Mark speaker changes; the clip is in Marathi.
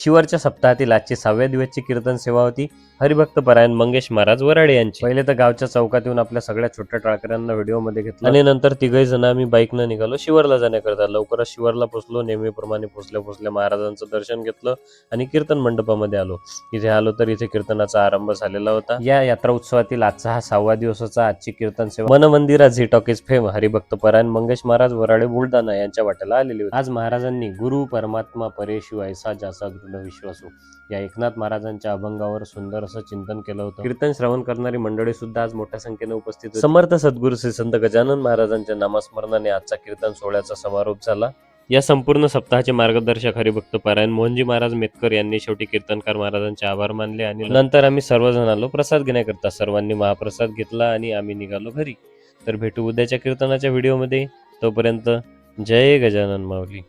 Speaker 1: शिवरच्या सप्ताहातील आजची 6व्या दिवसची कीर्तन सेवा होती हरिभक्त परायण मंगेश महाराज वराडे यांची। पहिले तर गावच्या चौकात येऊन आपल्या सगळ्या छोट्या टाळकऱ्यांना व्हिडिओमध्ये घेतलं आणि नंतर तिघही जण आम्ही बाईकनं निघालो शिवरला जाण्याकरता। लवकरच शिवरला पोहोचलो। नेहमीप्रमाणे पोहोचल्या महाराजांचं दर्शन घेतलं आणि कीर्तन मंडपामध्ये आलो। इथे आलो तर इथे कीर्तनाचा आरंभ झालेला होता। या यात्रा उत्सवातील आजचा हा 6वा दिवसाचा आजची कीर्तन सेवा मनमंदिरा झी टॉकीज फेम हरिभक्त परायण मंगेश महाराज वराडे बुलढाणा यांच्या वाट्याला आलेली होती। आज महाराजांनी गुरु परमात्मा परेशिव ऐसा जासा दृढ विश्वासू या एकनाथ महाराजांच्या अभंगावर सुंदर असं चिंतन केलं होतं। कीर्तन श्रवण करणारी मंडळी सुद्धा आज मोठ्या संख्येने उपस्थित होती। समर्थ सद्गुरू श्री संत गजानन महाराजांच्या नामस्मरणाने आजचा कीर्तन सोहळ्याचा समारोप झाला। या संपूर्ण सप्ताहाचे मार्गदर्शक हरिभक्त परायण मोहनजी महाराज मेतकर यांनी शेवटी कीर्तनकार महाराजांचे आभार मानले आणि नंतर आम्ही सर्वजण आलो प्रसाद घेण्याकरता। सर्वांनी महाप्रसाद घेतला आणि आम्ही निघालो घरी। तर भेटू उद्याच्या कीर्तनाच्या व्हिडिओमध्ये। तोपर्यंत जय गजानन माऊली।